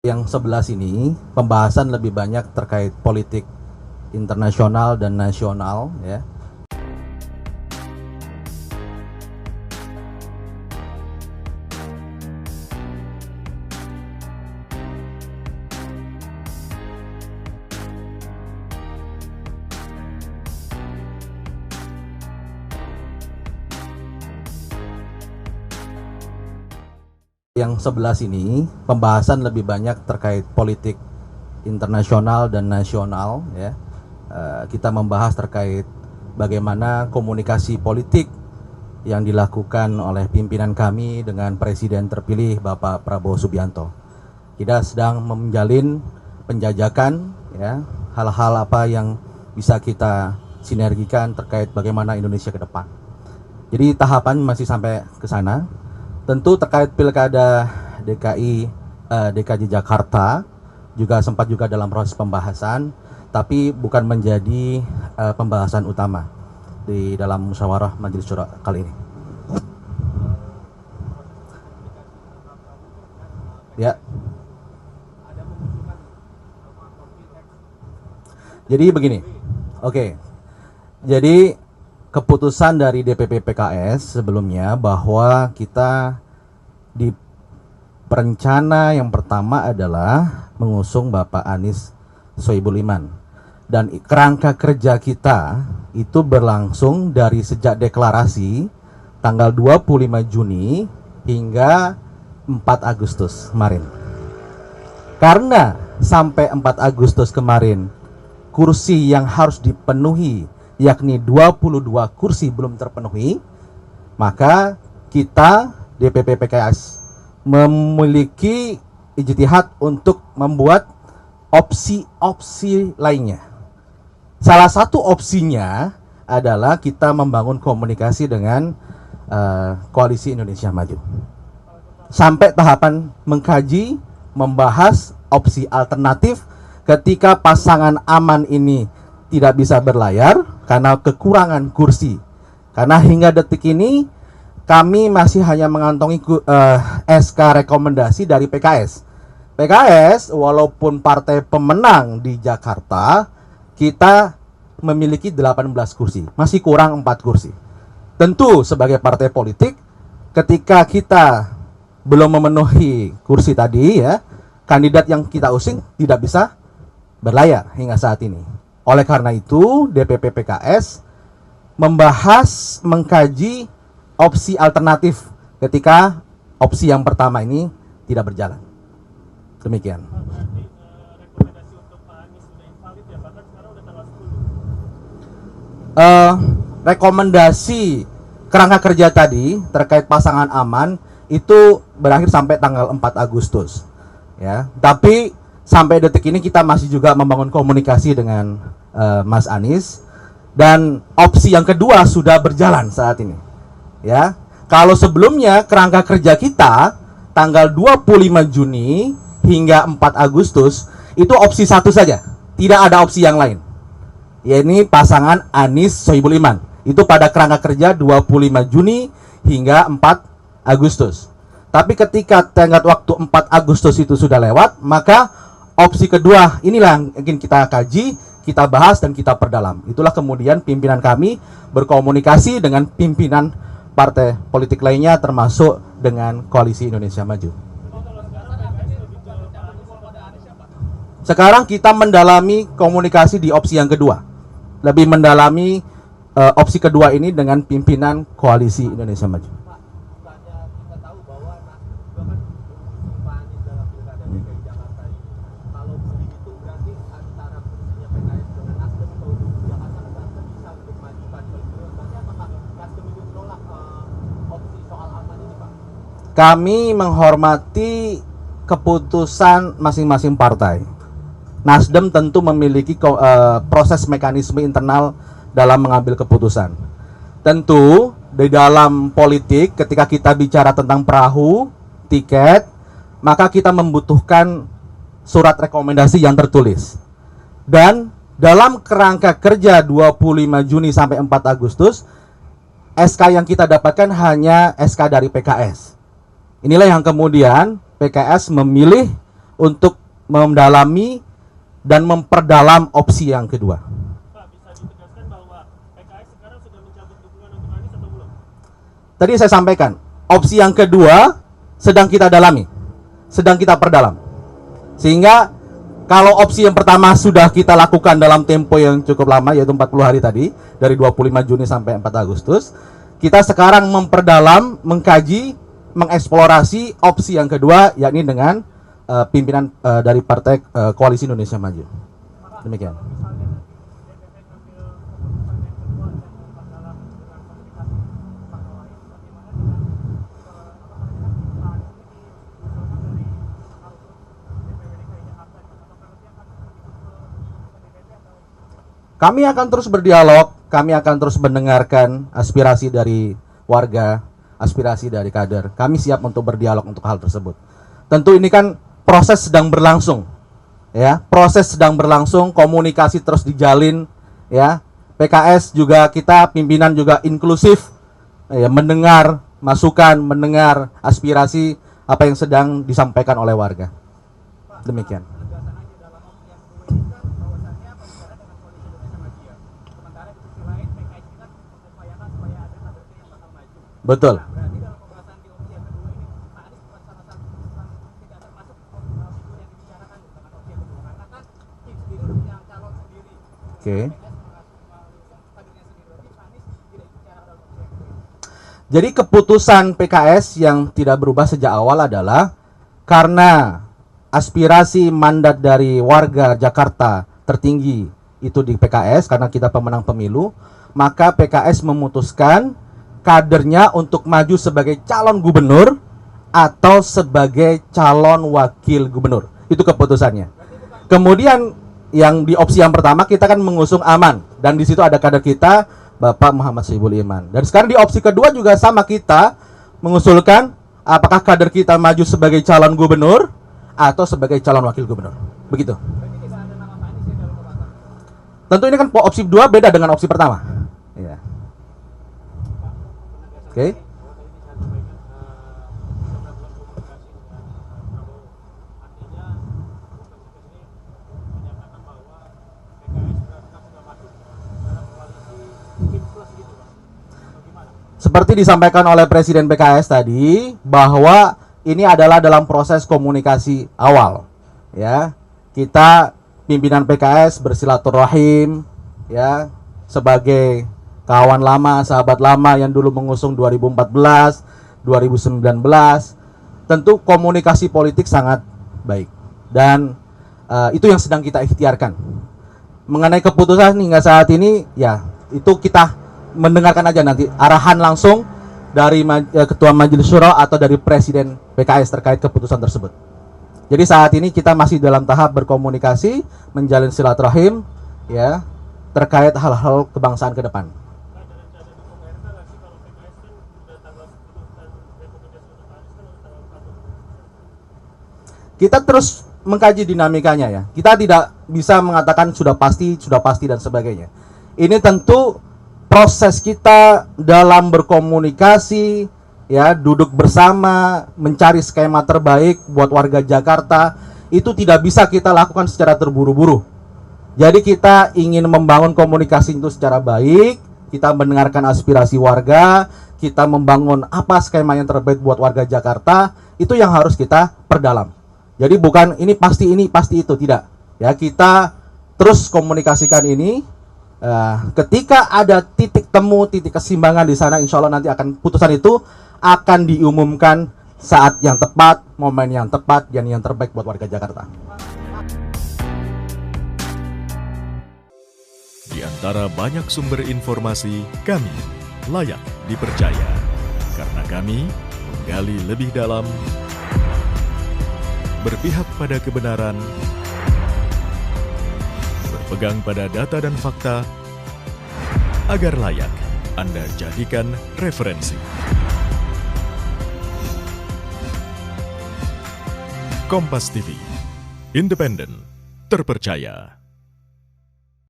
Yang sebelah sini pembahasan lebih banyak terkait politik internasional dan nasional, ya. Yang sebelah sini pembahasan lebih banyak terkait politik internasional dan nasional, ya. Kita membahas terkait bagaimana komunikasi politik yang dilakukan oleh pimpinan kami dengan Presiden terpilih Bapak Prabowo Subianto. Kita sedang menjalin penjajakan, ya, hal-hal apa yang bisa kita sinergikan terkait bagaimana Indonesia ke depan. Jadi tahapan masih sampai ke sana. Tentu terkait pilkada DKI Jakarta juga sempat juga dalam proses pembahasan, tapi bukan menjadi pembahasan utama di dalam musyawarah Majelis Syuro kali ini. Ya. Jadi begini. Oke. Jadi keputusan dari DPP PKS sebelumnya bahwa kita di perencana yang pertama adalah mengusung Bapak Anies Sohibul Iman, dan kerangka kerja kita itu berlangsung dari sejak deklarasi tanggal 25 Juni hingga 4 Agustus kemarin. Karena sampai 4 Agustus kemarin kursi yang harus dipenuhi yakni 22 kursi belum terpenuhi, maka kita DPP PKS memiliki ijtihad untuk membuat opsi-opsi lainnya. Salah satu opsinya adalah kita membangun komunikasi dengan Koalisi Indonesia Maju. Sampai tahapan mengkaji, membahas opsi alternatif ketika pasangan aman ini tidak bisa berlayar karena kekurangan kursi. Karena hingga detik ini kami masih hanya mengantongi SK rekomendasi dari PKS. PKS walaupun partai pemenang di Jakarta, kita memiliki 18 kursi, masih kurang 4 kursi. Tentu sebagai partai politik, ketika kita belum memenuhi kursi tadi, ya, kandidat yang kita usung tidak bisa berlayar hingga saat ini. Oleh karena itu, DPP PKS membahas, mengkaji opsi alternatif ketika opsi yang pertama ini tidak berjalan. Demikian. Rekomendasi untuk Pak Anies sudah invalid ya, bahkan sekarang udah tanggal 10. Rekomendasi kerangka kerja tadi terkait pasangan aman itu berakhir sampai tanggal 4 Agustus. Ya, tapi sampai detik ini kita masih juga membangun komunikasi dengan Mas Anies, dan opsi yang kedua sudah berjalan saat ini. Ya, kalau sebelumnya kerangka kerja kita tanggal 25 Juni hingga 4 Agustus itu opsi satu saja, tidak ada opsi yang lain. Yaitu pasangan Anies Sohibul Iman. Itu pada kerangka kerja 25 Juni hingga 4 Agustus. Tapi ketika tenggat waktu 4 Agustus itu sudah lewat, maka opsi kedua inilah yang ingin kita kaji, kita bahas, dan kita perdalam. Itulah kemudian pimpinan kami berkomunikasi dengan pimpinan partai politik lainnya termasuk dengan Koalisi Indonesia Maju. Sekarang kita mendalami komunikasi di opsi yang kedua. Lebih mendalami opsi kedua ini dengan pimpinan Koalisi Indonesia Maju. Kami menghormati keputusan masing-masing partai. Nasdem tentu memiliki proses mekanisme internal dalam mengambil keputusan. Tentu di dalam politik ketika kita bicara tentang perahu, tiket, maka kita membutuhkan surat rekomendasi yang tertulis. Dan dalam kerangka kerja 25 Juni sampai 4 Agustus, SK yang kita dapatkan hanya SK dari PKS. Inilah yang kemudian PKS memilih untuk mendalami dan memperdalam opsi yang kedua. Pak, bisa ditegaskan bahwa PKS sekarang sudah mencabut dukungan untuk Anies atau belum? Tadi saya sampaikan, opsi yang kedua sedang kita dalami, sedang kita perdalam. Sehingga kalau opsi yang pertama sudah kita lakukan dalam tempo yang cukup lama, yaitu 40 hari tadi, dari 25 Juni sampai 4 Agustus, kita sekarang memperdalam, mengkaji, mengeksplorasi opsi yang kedua, yakni dengan pimpinan dari Partai Koalisi Indonesia Maju. Demikian. Kami akan terus berdialog, kami akan terus mendengarkan aspirasi dari warga, aspirasi dari kader. Kami siap untuk berdialog untuk hal tersebut. Tentu ini kan proses sedang berlangsung, ya. Proses sedang berlangsung, komunikasi terus dijalin, ya. PKS juga kita pimpinan juga inklusif, ya, mendengar masukan, mendengar aspirasi apa yang sedang disampaikan oleh warga. Demikian. Betul. Oke. Jadi keputusan PKS yang tidak berubah sejak awal adalah karena aspirasi mandat dari warga Jakarta tertinggi itu di PKS karena kita pemenang pemilu, maka PKS memutuskan kadernya untuk maju sebagai calon gubernur atau sebagai calon wakil gubernur. Itu keputusannya. Kemudian yang di opsi yang pertama kita kan mengusung Aman, dan di situ ada kader kita Bapak Muhammad Sohibul Iman. Dan sekarang di opsi kedua juga sama, kita mengusulkan apakah kader kita maju sebagai calon gubernur atau sebagai calon wakil gubernur. Begitu. Tentu ini kan opsi 2 beda dengan opsi pertama. Ya. Oke. Seperti disampaikan oleh Presiden PKS tadi, bahwa ini adalah dalam proses komunikasi awal, ya. Kita pimpinan PKS bersilaturahim, ya, sebagai kawan lama, sahabat lama yang dulu mengusung 2014, 2019. Tentu komunikasi politik sangat baik, dan itu yang sedang kita ikhtiarkan. Mengenai keputusan hingga saat ini, ya, itu kita mendengarkan aja nanti arahan langsung dari Ketua Majelis Syuro atau dari Presiden PKS terkait keputusan tersebut. Jadi saat ini kita masih dalam tahap berkomunikasi, menjalin silaturahim, ya, terkait hal-hal kebangsaan ke depan. Kita terus mengkaji dinamikanya, ya. Kita tidak bisa mengatakan sudah pasti dan sebagainya. Ini tentu proses kita dalam berkomunikasi, ya, duduk bersama, mencari skema terbaik buat warga Jakarta, itu tidak bisa kita lakukan secara terburu-buru. Jadi kita ingin membangun komunikasi itu secara baik, kita mendengarkan aspirasi warga, kita membangun apa skema yang terbaik buat warga Jakarta, itu yang harus kita perdalam. Jadi bukan ini pasti itu, tidak. Ya, kita terus komunikasikan ini. Ketika ada titik temu, titik keseimbangan di sana, insya Allah nanti akan putusan itu akan diumumkan saat yang tepat, momen yang tepat, dan yang terbaik buat warga Jakarta. Di antara banyak sumber informasi, kami layak dipercaya karena kami menggali lebih dalam, berpihak pada kebenaran, berpegang pada data dan fakta, agar layak Anda jadikan referensi. Kompas TV, independen, terpercaya.